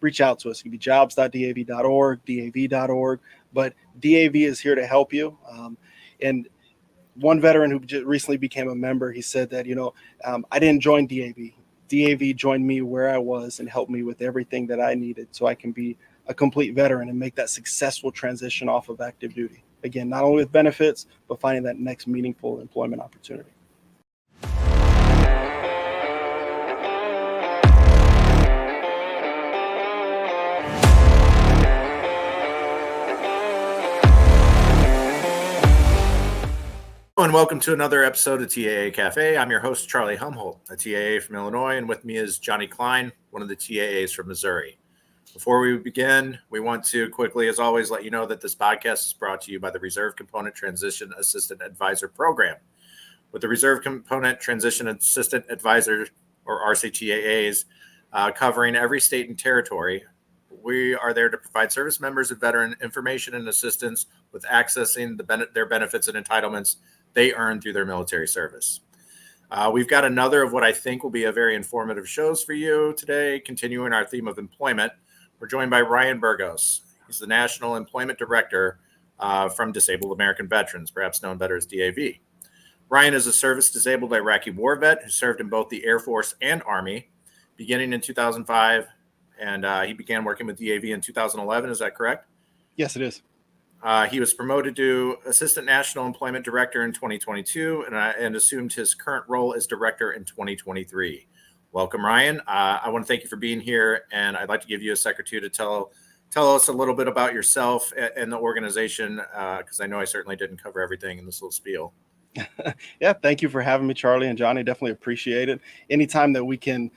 reach out to us. It can be jobs.dav.org, dav.org, but DAV is here to help you. And one veteran who just recently became a member, he said that, I didn't join DAV. DAV joined me where I was and helped me with everything that I needed so I can be a complete veteran and make that successful transition off of active duty. Again, not only with benefits, but finding that next meaningful employment opportunity. And welcome to another episode of TAA Cafe. I'm your host, Charlie Humholt, a TAA from Illinois, and with me is Johnny Klein, one of the TAAs from Missouri. Before we begin, we want to quickly, as always, let you know that this podcast is brought to you by the Reserve Component Transition Assistant Advisor Program. With the Reserve Component Transition Assistant Advisor, or RCTAAs, covering every state and territory, we are there to provide service members of veteran information and assistance with accessing their benefits and entitlements they earn through their military service. We've got another of what I think will be a very informative shows for you today, continuing our theme of employment. We're joined by Ryan Burgos. He's the National Employment Director from Disabled American Veterans, perhaps known better as DAV. Ryan is a service-disabled Iraqi war vet who served in both the Air Force and Army, beginning in 2005, and he began working with DAV in 2011. Is that correct? Yes, it is. He was promoted to Assistant National Employment Director in 2022 and assumed his current role as Director in 2023. Welcome, Ryan. I want to thank you for being here, and I'd like to give you a sec or two to tell us a little bit about yourself and the organization, because I know I certainly didn't cover everything in this little spiel. Yeah, thank you for having me, Charlie and Johnny. Definitely appreciate it. Anytime that we can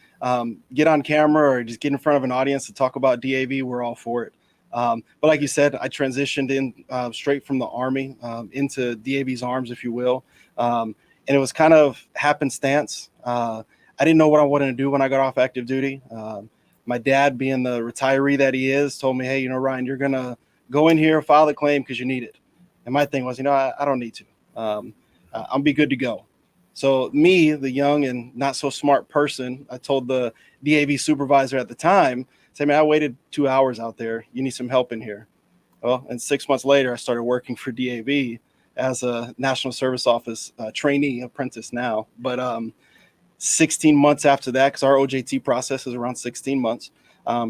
get on camera or just get in front of an audience to talk about DAV, we're all for it. But like you said, I transitioned in straight from the Army into DAV's arms, if you will. And it was kind of happenstance. I didn't know what I wanted to do when I got off active duty. My dad, being the retiree that he is, told me, hey, Ryan, you're going to go in here, file the claim because you need it. And my thing was, I don't need to. I'll be good to go. So me, the young and not so smart person, I told the DAV supervisor at the time, say, man, I waited 2 hours out there. You need some help in here. Well, and 6 months later, I started working for DAV as a National Service Office trainee apprentice now. But 16 months after that, because our OJT process is around 16 months,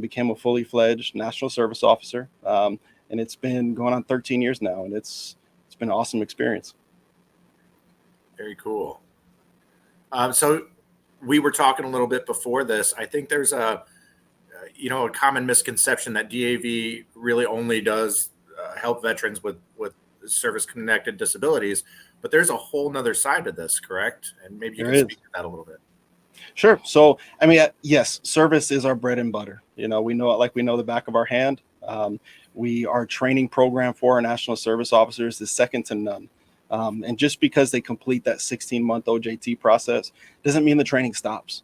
became a fully fledged National Service Officer. And it's been going on 13 years now, and it's been an awesome experience. Very cool. So we were talking a little bit before this. I think there's a common misconception that DAV really only does help veterans with service-connected disabilities, but there's a whole nother side to this, correct? And maybe you can speak to that a little bit. Sure. So, yes, service is our bread and butter. We know it like we know the back of our hand. Our training program for our National Service Officers is second to none. And just because they complete that 16-month OJT process doesn't mean the training stops.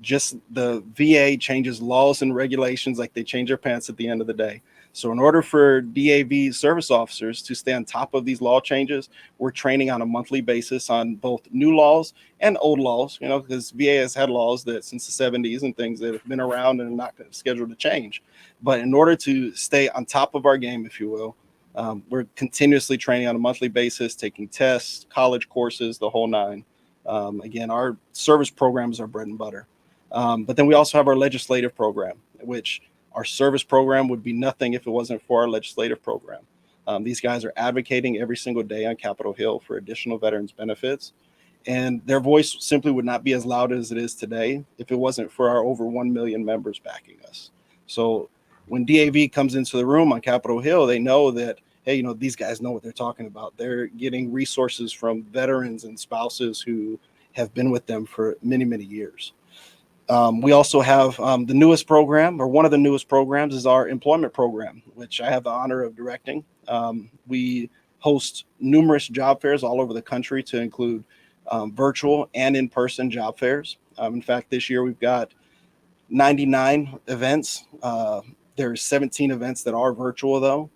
Just the VA changes laws and regulations like they change their pants at the end of the day. So in order for DAV service officers to stay on top of these law changes, we're training on a monthly basis on both new laws and old laws, because VA has had laws that since the 70s and things that have been around and are not scheduled to change. But in order to stay on top of our game, if you will, we're continuously training on a monthly basis, taking tests, college courses, the whole nine. Again, our service program is our bread and butter. But then we also have our legislative program, which our service program would be nothing if it wasn't for our legislative program. These guys are advocating every single day on Capitol Hill for additional veterans benefits. And their voice simply would not be as loud as it is today if it wasn't for our over 1 million members backing us. So when DAV comes into the room on Capitol Hill, they know that, hey, these guys know what they're talking about. They're getting resources from veterans and spouses who have been with them for many, many years. We also have the newest program, or one of the newest programs, is our employment program, which I have the honor of directing. We host numerous job fairs all over the country to include virtual and in-person job fairs. In fact, this year we've got 99 events. There's 17 events that are virtual, though.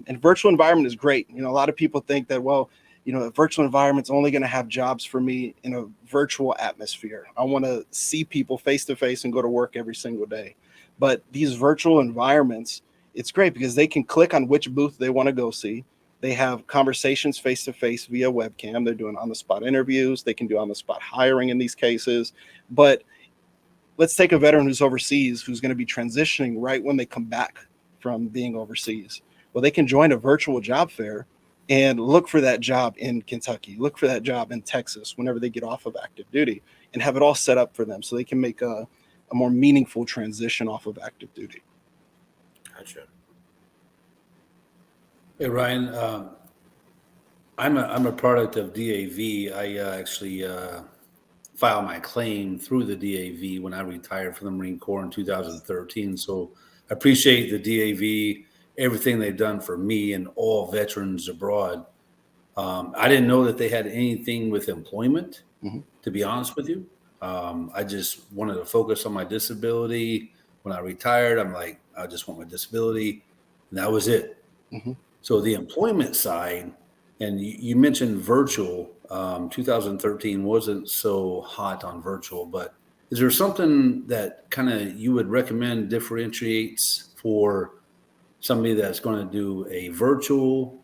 And virtual environment is great. A lot of people think that, a virtual environment's only going to have jobs for me in a virtual atmosphere. I want to see people face to face and go to work every single day. But these virtual environments, it's great because they can click on which booth they want to go see. They have conversations face to face via webcam. They're doing on the spot interviews. They can do on the spot hiring in these cases. But let's take a veteran who's overseas, who's going to be transitioning right when they come back from being overseas. Well, they can join a virtual job fair and look for that job in Kentucky, look for that job in Texas whenever they get off of active duty, and have it all set up for them so they can make a more meaningful transition off of active duty. Gotcha. Hey, Ryan, I'm a product of DAV. I actually filed my claim through the DAV when I retired from the Marine Corps in 2013. So I appreciate the DAV, everything they've done for me and all veterans abroad. I didn't know that they had anything with employment, to be honest with you. I just wanted to focus on my disability. When I retired, I'm like, I just want my disability. And that was it. So the employment side, and you mentioned virtual, 2013 wasn't so hot on virtual, but is there something that kind of you would recommend differentiates for somebody that's going to do a virtual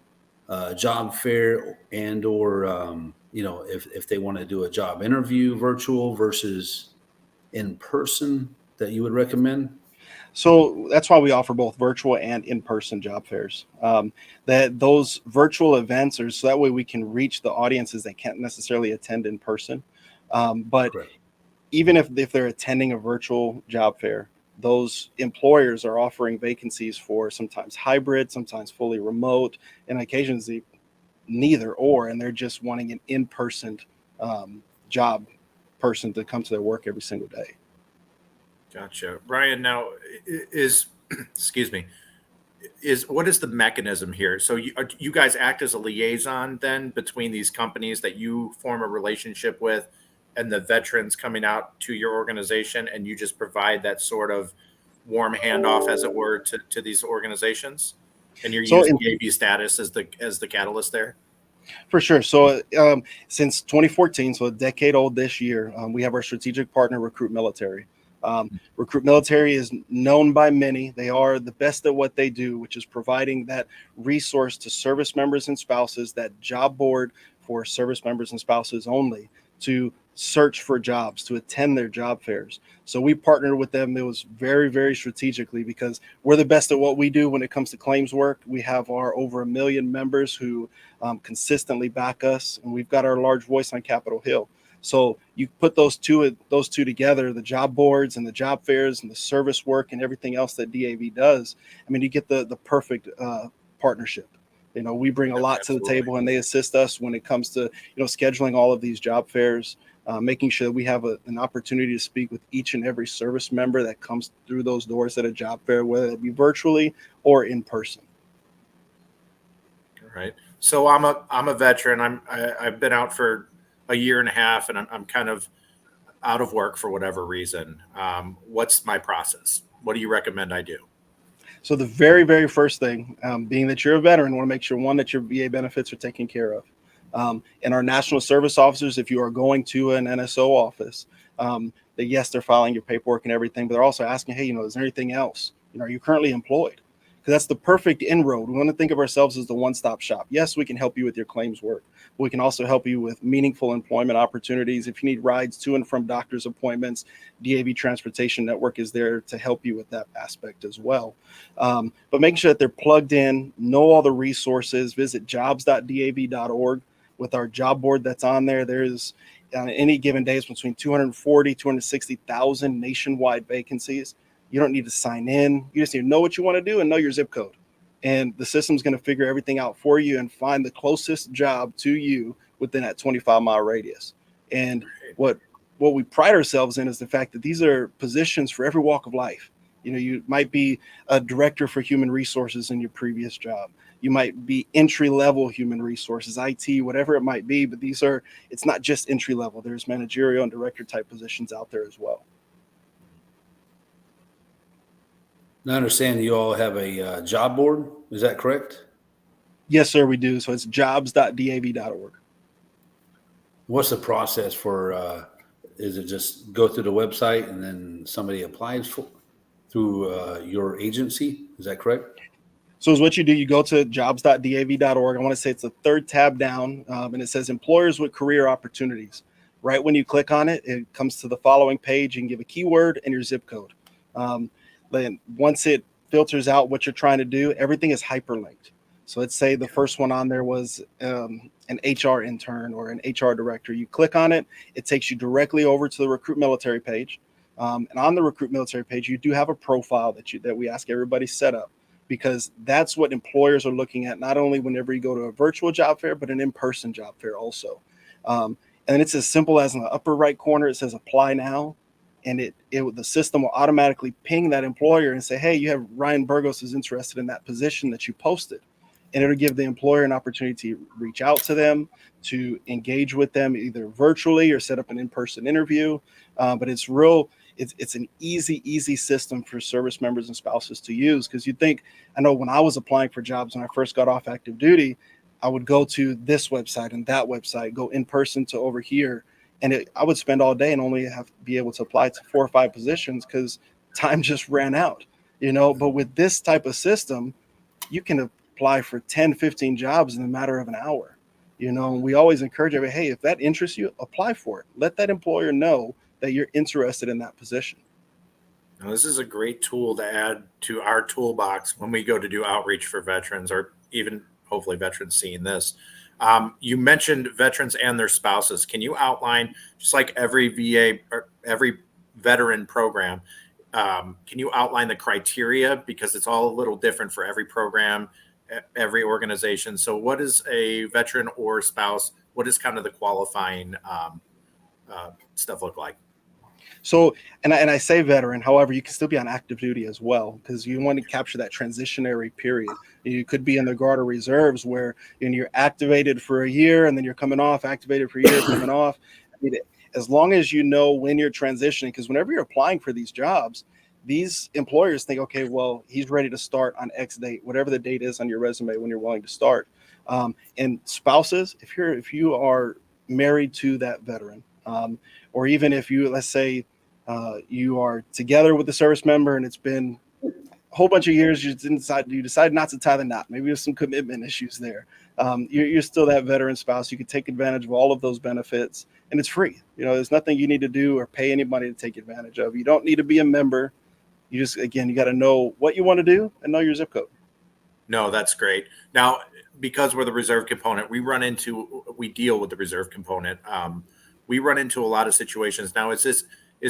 job fair and or, if they want to do a job interview virtual versus in person that you would recommend? So that's why we offer both virtual and in-person job fairs. That those virtual events are so that way we can reach the audiences that can't necessarily attend in person. But Correct. even if they're attending a virtual job fair, those employers are offering vacancies for sometimes hybrid, sometimes fully remote, and occasionally neither or, and they're just wanting an in-person job person to come to their work every single day. Gotcha. Ryan, now excuse me, what is the mechanism here? So you guys act as a liaison then between these companies that you form a relationship with and the veterans coming out to your organization, and you just provide that sort of warm handoff, as it were, to these organizations? And you're using DAV status as the catalyst there? For sure. So since 2014, so a decade old this year, we have our strategic partner, Recruit Military. Recruit Military is known by many. They are the best at what they do, which is providing that resource to service members and spouses, that job board for service members and spouses only, to search for jobs, to attend their job fairs. So we partnered with them. It was very, very strategically because we're the best at what we do when it comes to claims work. We have our over 1 million members who consistently back us, and we've got our large voice on Capitol Hill. So you put those two together, the job boards and the job fairs and the service work and everything else that DAV does. I mean, you get the perfect partnership. We bring a lot to the table, and they assist us when it comes to scheduling all of these job fairs, making sure that we have an opportunity to speak with each and every service member that comes through those doors at a job fair, whether it be virtually or in person. All right. So I'm a veteran. I've been out for a year and a half, and I'm kind of out of work for whatever reason. What's my process? What do you recommend I do? So the very, very first thing, being that you're a veteran, want to make sure, one, that your VA benefits are taken care of. And our national service officers, if you are going to an NSO office, that yes, they're filing your paperwork and everything, but they're also asking, hey, is there anything else? Are you currently employed? Because that's the perfect inroad. We want to think of ourselves as the one-stop shop. Yes, we can help you with your claims work. But we can also help you with meaningful employment opportunities. If you need rides to and from doctor's appointments, DAV Transportation Network is there to help you with that aspect as well. But making sure that they're plugged in, know all the resources, visit jobs.dav.org with our job board that's on there. There's on any given day, it's between 240, 260,000 nationwide vacancies. You don't need to sign in. You just need to know what you want to do and know your zip code. And the system's going to figure everything out for you and find the closest job to you within that 25-mile radius. And what we pride ourselves in is the fact that these are positions for every walk of life. You might be a director for human resources in your previous job. You might be entry-level human resources, IT, whatever it might be. But it's not just entry-level. There's managerial and director-type positions out there as well. I understand you all have a job board. Is that correct? Yes, sir, we do. So it's jobs.dav.org. What's the process for, is it just go through the website and then somebody applies for? through your agency. Is that correct? So is what you do, you go to jobs.dav.org. I want to say it's the third tab down, and it says employers with career opportunities. Right when you click on it, it comes to the following page. You can give a keyword and your zip code. Then once it filters out what you're trying to do, everything is hyperlinked. So let's say the first one on there was an HR intern or an HR director. You click on it, it takes you directly over to the Recruit Military page. And on the Recruit Military page, you do have a profile that we ask everybody set up, because that's what employers are looking at, not only whenever you go to a virtual job fair, but an in-person job fair also. And it's as simple as in the upper right corner, it says apply now. And the system will automatically ping that employer and say, hey, you have Ryan Burgos is interested in that position that you posted. And it'll give the employer an opportunity to reach out to them, to engage with them either virtually or set up an in-person interview. But it's an easy system for service members and spouses to use. Because I know when I was applying for jobs, when I first got off active duty, I would go to this website and that website, go in person to over here. And I would spend all day and only be able to apply to 4 or 5 positions because time just ran out, But with this type of system, you can apply for 10, 15 jobs in a matter of an hour. And we always encourage everybody, hey, if that interests you, apply for it. Let that employer know that you're interested in that position. Now, this is a great tool to add to our toolbox when we go to do outreach for veterans, or even hopefully veterans seeing this. You mentioned veterans and their spouses. Can you outline, just like every VA or every veteran program, can you outline the criteria? Because it's all a little different for every program, every organization. So what is a veteran or spouse? What does kind of the qualifying stuff look like? So, and I say veteran, however, you can still be on active duty as well, because you want to capture that transitionary period. You could be in the Guard or Reserves where you're activated for a year and then you're coming off, activated for a year, coming off. As long as you know when you're transitioning, because whenever you're applying for these jobs, these employers think, okay, well, he's ready to start on X date, whatever the date is on your resume when you're willing to start. And spouses, if you are married to that veteran, or even if you, let's say, you are together with the service member and it's been a whole bunch of years, you decide not to tie the knot. Maybe there's some commitment issues there. You're still that veteran spouse. You can take advantage of all of those benefits, and it's free. There's nothing you need to do or pay anybody to take advantage of. You don't need to be a member. You got to know what you want to do and know your zip code. No, that's great. Now, because we're the reserve component, we deal with the reserve component. We run into a lot of situations. Now, is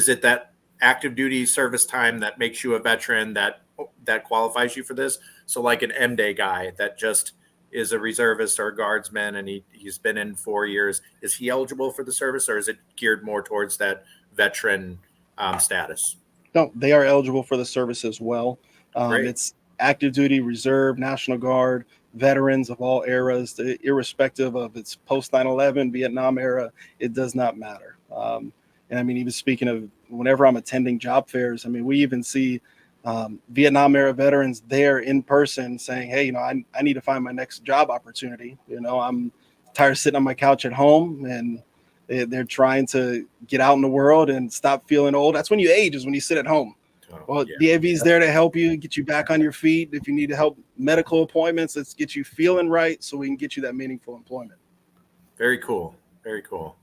it that active duty service time that makes you a veteran that qualifies you for this? So like an M-Day guy that just is a reservist or a guardsman and he's been in 4 years, is he eligible for the service, or is it geared more towards that veteran status? No, they are eligible for the service as well. It's active duty, reserve, National Guard, veterans of all eras, irrespective of its post 9/11, Vietnam era, it does not matter. And even speaking of, whenever I'm attending job fairs, we even see Vietnam era veterans there in person saying, hey, I need to find my next job opportunity. I'm tired of sitting on my couch at home, and they're trying to get out in the world and stop feeling old. That's when you age, is when you sit at home. Well, yeah. DAV is there to help you, get you back on your feet. If you need to help medical appointments, let's get you feeling right so we can get you that meaningful employment. Very cool. Very cool.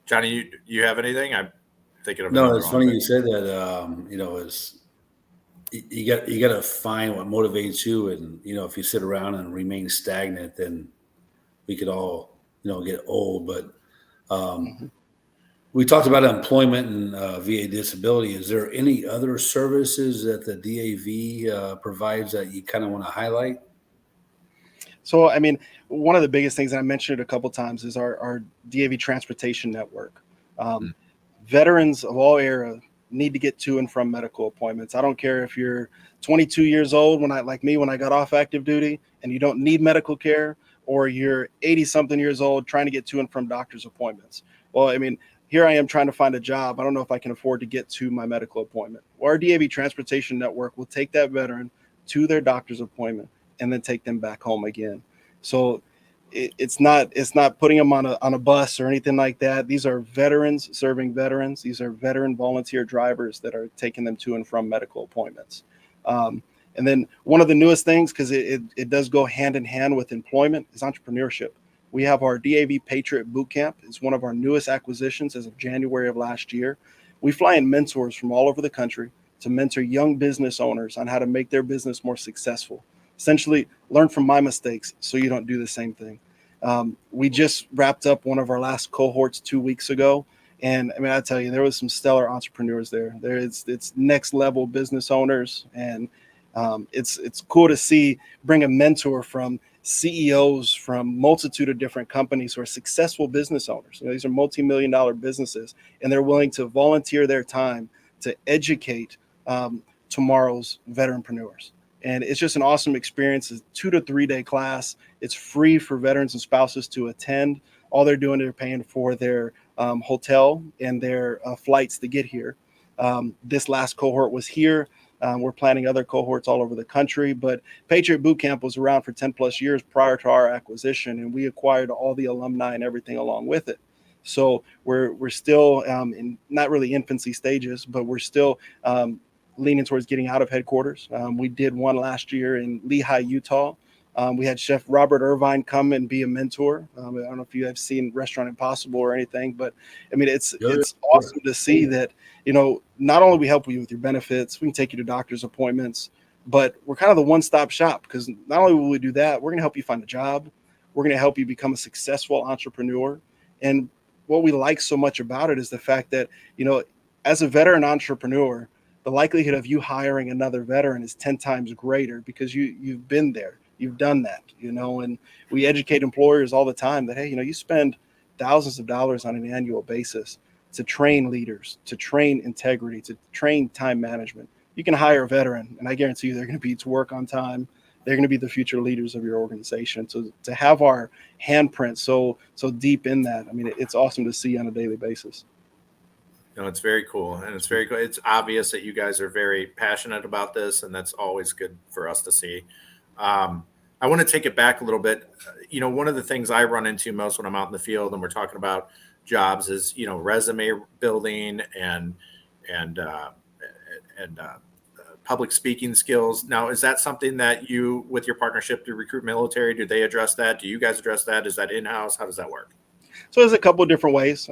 Johnny, you have anything? I'm thinking of. No, it's funny you said that. Is you got to find what motivates you, and if you sit around and remain stagnant, then we could all get old. But we talked about employment and VA disability. Is there any other services that the DAV provides that you kind of want to highlight? So, one of the biggest things, and I mentioned it a couple of times, is our DAV transportation network. Veterans of all eras need to get to and from medical appointments. I don't care if you're 22 years old, when I got off active duty, and you don't need medical care, or you're 80-something years old trying to get to and from doctor's appointments. Well, here I am trying to find a job. I don't know if I can afford to get to my medical appointment. Well, our DAV transportation network will take that veteran to their doctor's appointment and then take them back home again. So it's not putting them on a bus or anything like that. These are veterans serving veterans. These are veteran volunteer drivers that are taking them to and from medical appointments. And then one of the newest things, because it does go hand in hand with employment, is entrepreneurship. We have our DAV Patriot Boot Camp. It's one of our newest acquisitions as of January of last year. We fly in mentors from all over the country to mentor young business owners on how to make their business more successful. Essentially, learn from my mistakes so you don't do the same thing. We just wrapped up one of our last cohorts 2 weeks ago. And I mean, I tell you, there was some stellar entrepreneurs there. It's next level business owners. And it's cool to see, bring a mentor from CEOs from multitude of different companies who are successful business owners. These are multi-million-dollar businesses, and they're willing to volunteer their time to educate tomorrow's veteranpreneurs. And it's just an awesome experience. It's a 2 to 3 day class. It's free for veterans and spouses to attend. All they're doing, they're paying for their hotel and their flights to get here. This last cohort was here. We're planning other cohorts all over the country, but Patriot Boot Camp was around for 10 plus years prior to our acquisition, and we acquired all the alumni and everything along with it. So we're still in not really infancy stages, but we're still leaning towards getting out of headquarters. We did one last year in Lehigh, Utah. We had Chef Robert Irvine come and be a mentor. I don't know if you have seen Restaurant Impossible or anything, but I mean, it's awesome to see that, not only we help you with your benefits, we can take you to doctor's appointments, but we're kind of the one-stop shop, because not only will we do that, we're going to help you find a job. We're going to help you become a successful entrepreneur. And what we like so much about it is the fact that, as a veteran entrepreneur, the likelihood of you hiring another veteran is 10 times greater, because you've been there. You've done that, and we educate employers all the time that, hey, you spend thousands of dollars on an annual basis to train leaders, to train integrity, to train time management. You can hire a veteran, and I guarantee you they're going to be to work on time. They're going to be the future leaders of your organization. So to have our handprint so deep in that, I mean, it's awesome to see on a daily basis. It's very cool. And it's very cool. It's obvious that you guys are very passionate about this, and that's always good for us to see. I want to take it back a little bit. One of the things I run into most when I'm out in the field and we're talking about jobs is, resume building and public speaking skills. Now, is that something that you, with your partnership to Recruit Military, do they address that? Do you guys address that? Is that in-house? How does that work? So there's a couple of different ways.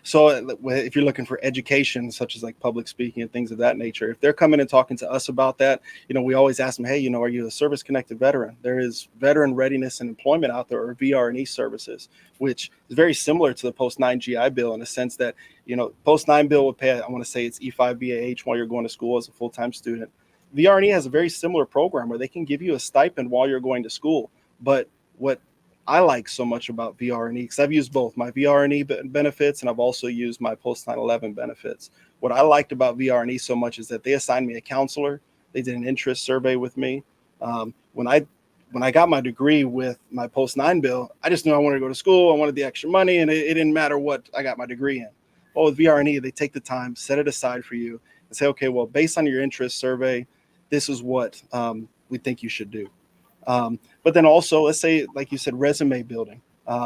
So if you're looking for education, such as like public speaking and things of that nature, if they're coming and talking to us about that, we always ask them, hey, are you a service-connected veteran? There is veteran readiness and employment out there, or VR&E services, which is very similar to the post-9 GI Bill in the sense that, post-9 bill would pay, I want to say it's E5 BAH while you're going to school as a full-time student. VR&E has a very similar program where they can give you a stipend while you're going to school. But what I like so much about VR&E, because I've used both my VR&E benefits and I've also used my post 9/11 benefits. What I liked about VR&E so much is that they assigned me a counselor. They did an interest survey with me. When I got my degree with my post 9 bill, I just knew I wanted to go to school. I wanted the extra money, and it didn't matter what I got my degree in. Well, with VR&E, they take the time, set it aside for you, and say, okay, well, based on your interest survey, this is what we think you should do. But then also, let's say, like you said, resume building.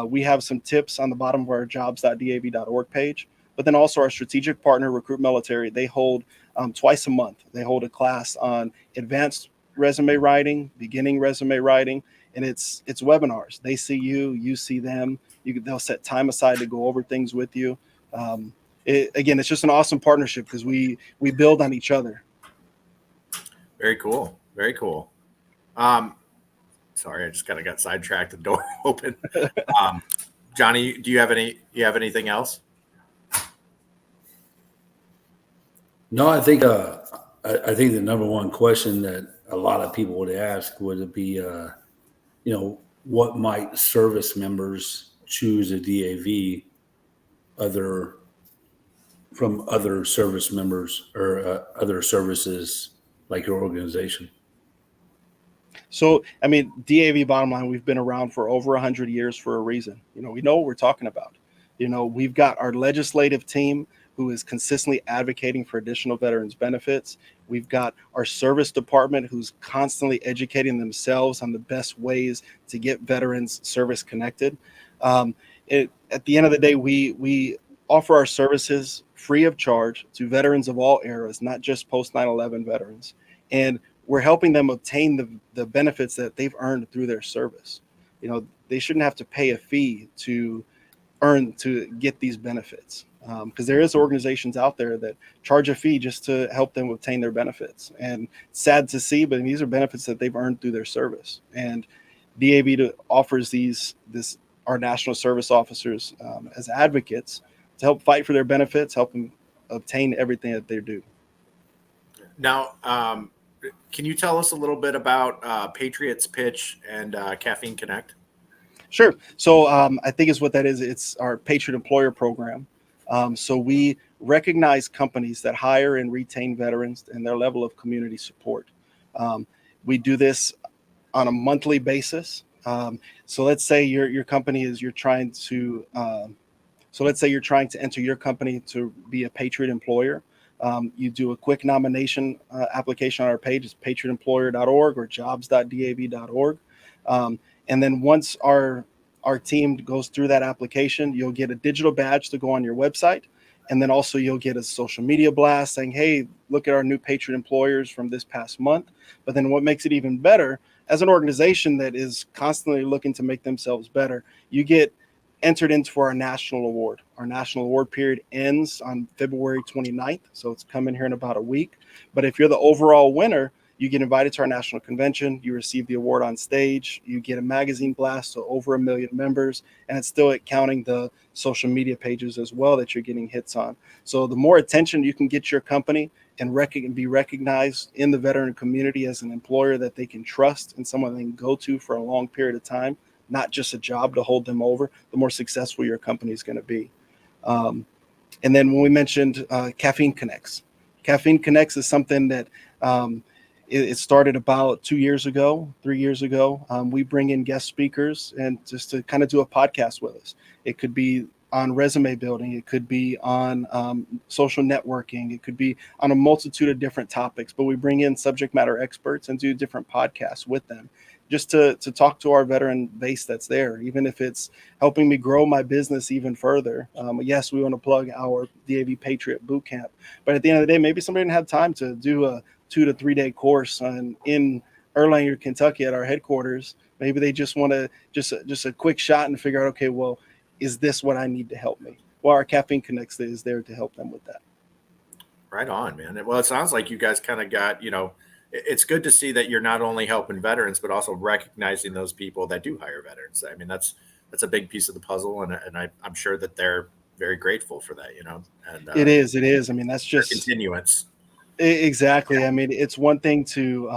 We have some tips on the bottom of our jobs.dav.org page, but then also our strategic partner, Recruit Military, they hold twice a month. They hold a class on advanced resume writing, beginning resume writing, and it's webinars. They see you, you see them. They'll set time aside to go over things with you. Again, it's just an awesome partnership because we build on each other. Very cool. Very cool. Sorry, I just kind of got sidetracked. The door open. Johnny, do you have anything else? No, I think the number one question that a lot of people would ask would be, what might service members choose a DAV from other service members or other services like your organization? So, I mean, DAV, bottom line, we've been around for over 100 years for a reason. We know what we're talking about. We've got our legislative team who is consistently advocating for additional veterans benefits. We've got our service department who's constantly educating themselves on the best ways to get veterans service connected. At the end of the day, we offer our services free of charge to veterans of all eras, not just post 9/11 veterans. And we're helping them obtain the benefits that they've earned through their service. They shouldn't have to pay a fee to get these benefits, because there is organizations out there that charge a fee just to help them obtain their benefits. And sad to see, but these are benefits that they've earned through their service. And DAV offers our national service officers as advocates to help fight for their benefits, help them obtain everything that they're due. Now, can you tell us a little bit about Patriots Pitch and Caffeine Connect? Sure. So I think it's what that is. It's our Patriot Employer Program. So we recognize companies that hire and retain veterans and their level of community support. We do this on a monthly basis. So let's say your company is let's say you're trying to enter your company to be a Patriot employer. You do a quick nomination application on our page. It's patriotemployer.org or jobs.dav.org. And then once our team goes through that application, you'll get a digital badge to go on your website. And then also you'll get a social media blast saying, hey, look at our new Patriot employers from this past month. But then what makes it even better, as an organization that is constantly looking to make themselves better, you get entered into our national award. Our national award period ends on February 29th. So it's coming here in about a week. But if you're the overall winner, you get invited to our national convention. You receive the award on stage. You get a magazine blast to over 1 million members. And it's still counting the social media pages as well that you're getting hits on. So the more attention you can get your company and be recognized in the veteran community as an employer that they can trust and someone they can go to for a long period of time, not just a job to hold them over, the more successful your company is going to be. And then when we mentioned Caffeine Connects, Caffeine Connects is something that it started about 3 years ago. We bring in guest speakers and just to kind of do a podcast with us. It could be on resume building. It could be on social networking. It could be on a multitude of different topics, but we bring in subject matter experts and do different podcasts with them just to talk to our veteran base that's there, even if it's helping me grow my business even further. Yes, we want to plug our DAV Patriot Bootcamp, but at the end of the day, maybe somebody didn't have time to do a 2 to 3 day course in Erlanger, Kentucky at our headquarters. Maybe they just want to just a quick shot and figure out, okay, well, is this what I need to help me? Well, our Caffeine Connects is there to help them with that. Right on, man. Well, it sounds like you guys kind of got, it's good to see that you're not only helping veterans, but also recognizing those people that do hire veterans. I mean, that's a big piece of the puzzle. And I'm sure that they're very grateful for that, and it is. I mean, that's just continuance. Exactly. Yeah. I mean, it's one thing to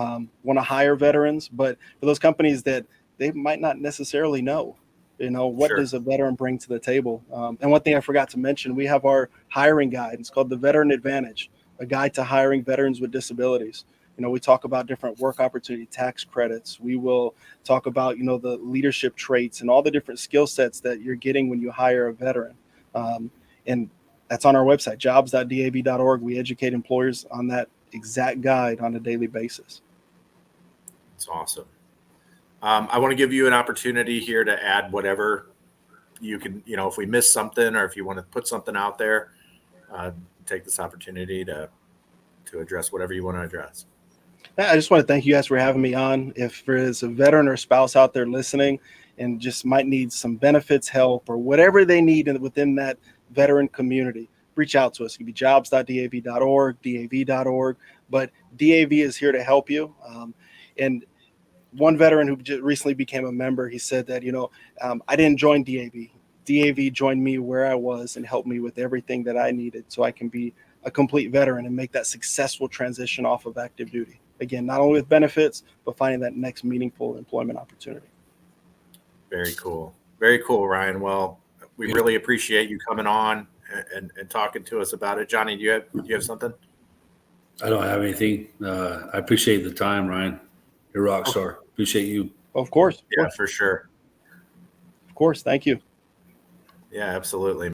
want to hire veterans, but for those companies that they might not necessarily know, what Sure. does a veteran bring to the table? And one thing I forgot to mention, we have our hiring guide. It's called the Veteran Advantage, a guide to hiring veterans with disabilities. We talk about different work opportunity tax credits. We will talk about, the leadership traits and all the different skill sets that you're getting when you hire a veteran. And that's on our website, jobs.dav.org. We educate employers on that exact guide on a daily basis. That's awesome. I want to give you an opportunity here to add whatever you can, if we missed something or if you want to put something out there, take this opportunity to address whatever you want to address. I just want to thank you guys for having me on. If there's a veteran or spouse out there listening and just might need some benefits help or whatever they need within that veteran community, reach out to us. It could be jobs.dav.org, dav.org, but DAV is here to help you. And one veteran who just recently became a member, he said that, I didn't join DAV. DAV joined me where I was and helped me with everything that I needed so I can be a complete veteran and make that successful transition off of active duty. Again, not only with benefits, but finding that next meaningful employment opportunity. Very cool. Very cool, Ryan. Well, we really appreciate you coming on and talking to us about it. Johnny, do you have something? I don't have anything. I appreciate the time, Ryan. You're a rock star. Appreciate you. Of course. Yeah, for sure. Of course. Thank you. Yeah, absolutely.